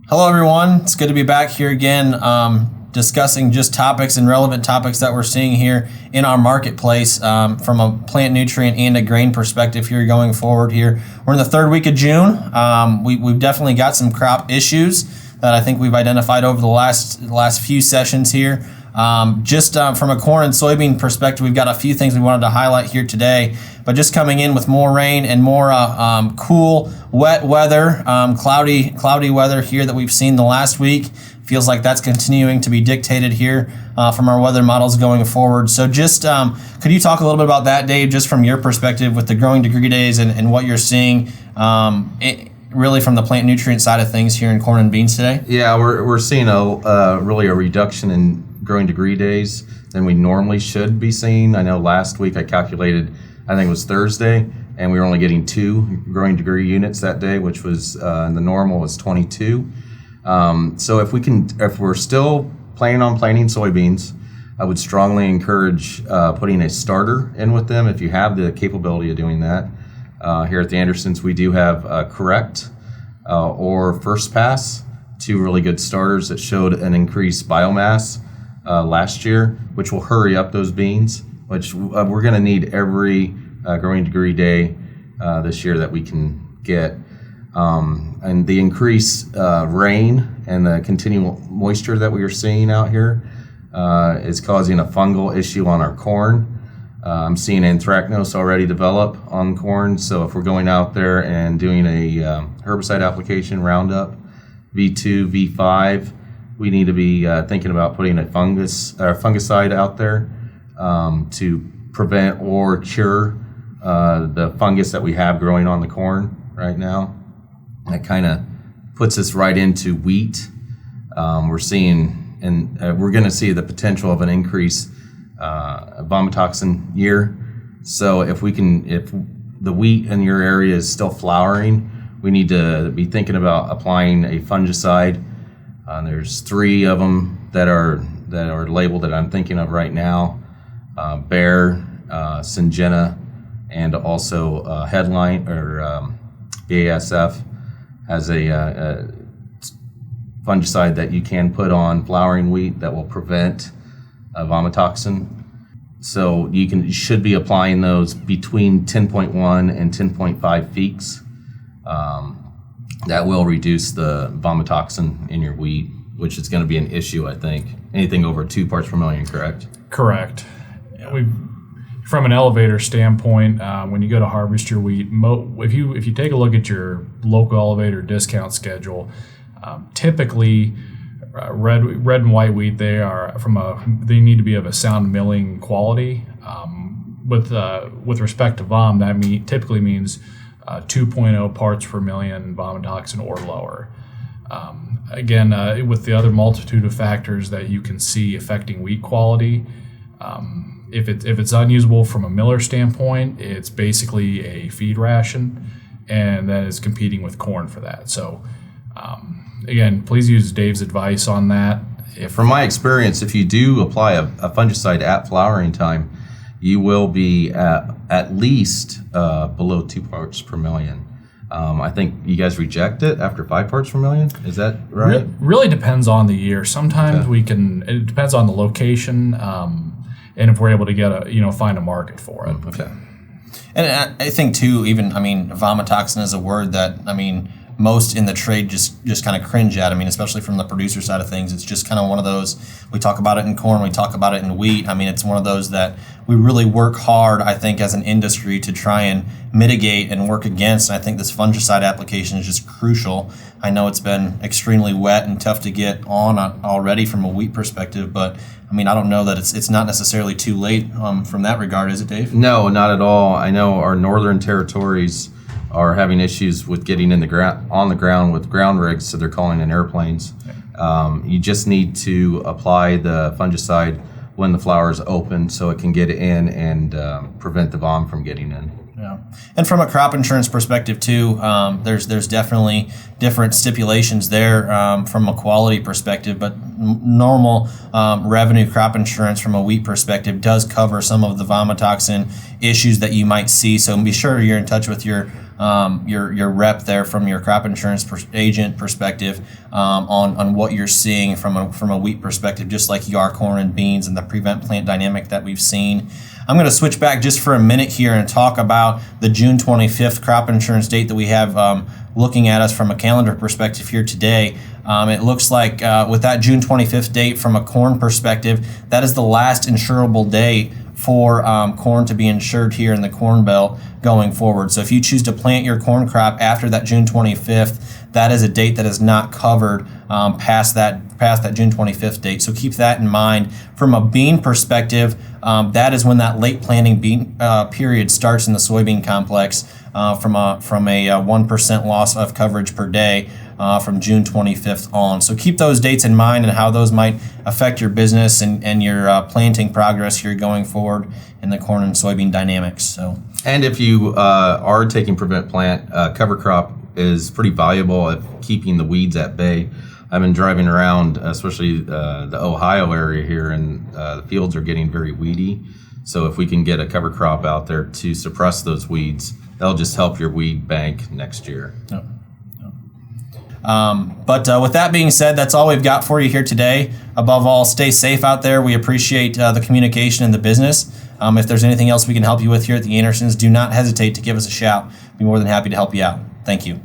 Hello, everyone. It's good to be back here again, discussing just topics and relevant topics that we're seeing here in our marketplace from a plant nutrient and a grain perspective here going forward here. We're in the third week of June. We've definitely got some crop issues that I think we've identified over the last few sessions here. From a corn and soybean perspective, we've got a few things we wanted to highlight here today. But just coming in with more rain and more cool, wet weather, cloudy weather here that we've seen the last week. Feels like that's continuing to be dictated here from our weather models going forward. So just could you talk a little bit about that, Dave, just from your perspective with the growing degree days and what you're seeing really from the plant nutrient side of things here in corn and beans today? Yeah, we're seeing really a reduction in growing degree days than we normally should be seeing. I know last week I calculated, I think it was Thursday, and we were only getting 2 growing degree units that day, which was the normal was 22. So if we're still planning on planting soybeans, I would strongly encourage putting a starter in with them if you have the capability of doing that. Here at the Andersons, we do have Correct or First Pass, 2 really good starters that showed an increased biomass last year, which will hurry up those beans, which we're going to need every growing degree day this year that we can get. And the increased rain and the continual moisture that we are seeing out here is causing a fungal issue on our corn. I'm seeing anthracnose already develop on corn, so if we're going out there and doing a herbicide application, Roundup, V2, V5, we need to be thinking about putting a fungicide out there to prevent or cure the fungus that we have growing on the corn right now. That kind of puts us right into wheat. We're seeing, and we're going to see the potential of an increase vomitoxin year. So if the wheat in your area is still flowering, we need to be thinking about applying a fungicide. There's 3 of them that are labeled that I'm thinking of right now: Bayer, Syngenta, and also Headline or BASF has a fungicide that you can put on flowering wheat that will prevent vomitoxin. So you should be applying those between 10.1 and 10.5 feeks. That will reduce the vomitoxin in your wheat, which is going to be an issue, I think. Anything over 2 parts per million, correct? Correct. From an elevator standpoint, when you go to harvest your wheat, if you take a look at your local elevator discount schedule, typically red and white wheat, they need to be of a sound milling quality. With respect to VOM, that typically means 2.0 parts per million vomitoxin or lower. Again, with the other multitude of factors that you can see affecting wheat quality, if it's unusable from a miller standpoint, it's basically a feed ration, and that is competing with corn for that. So, again, please use Dave's advice on that. From my experience, if you do apply a fungicide at flowering time, you will be at least below 2 parts per million. I think you guys reject it after 5 parts per million. Is that right? Really depends on the year. Sometimes it depends on the location, and if we're able to find a market for it. Okay. And I think too, vomitoxin is a word that, most in the trade just kind of cringe at. Especially from the producer side of things, it's just kind of one of those, we talk about it in corn, we talk about it in wheat. It's one of those that we really work hard, I think, as an industry to try and mitigate and work against. And I think this fungicide application is just crucial. I know it's been extremely wet and tough to get on already from a wheat perspective, but I don't know that it's not necessarily too late from that regard, is it, Dave? No, not at all. I know our northern territories are having issues with getting on the ground with ground rigs, so they're calling in airplanes. You just need to apply the fungicide when the flower is open so it can get in and prevent the VOM from getting in. Yeah, and from a crop insurance perspective too, there's definitely different stipulations there from a quality perspective, but normal revenue crop insurance from a wheat perspective does cover some of the vomitoxin issues that you might see. So be sure you're in touch with your your rep there from your crop insurance agent perspective on what you're seeing from a wheat perspective, just like you are corn and beans and the prevent plant dynamic that we've seen. I'm going to switch back just for a minute here and talk about the June 25th crop insurance date that we have looking at us from a calendar perspective here today. It looks like with that June 25th date from a corn perspective, that is the last insurable day for corn to be insured here in the Corn Belt going forward. So if you choose to plant your corn crop after that June 25th, that is a date that is not covered past that June 25th date. So keep that in mind. From a bean perspective, that is when that late planting bean period starts in the soybean complex from a 1% loss of coverage per day from June 25th on. So keep those dates in mind and how those might affect your business and your planting progress here going forward in the corn and soybean dynamics. So, and if you are taking prevent plant, cover crop is pretty valuable at keeping the weeds at bay. I've been driving around, especially the Ohio area here, and the fields are getting very weedy. So if we can get a cover crop out there to suppress those weeds, that'll just help your weed bank next year. Yep. But with that being said, that's all we've got for you here today. Above all, stay safe out there. We appreciate the communication and the business. If there's anything else we can help you with here at the Andersons, do not hesitate to give us a shout. Be more than happy to help you out. Thank you.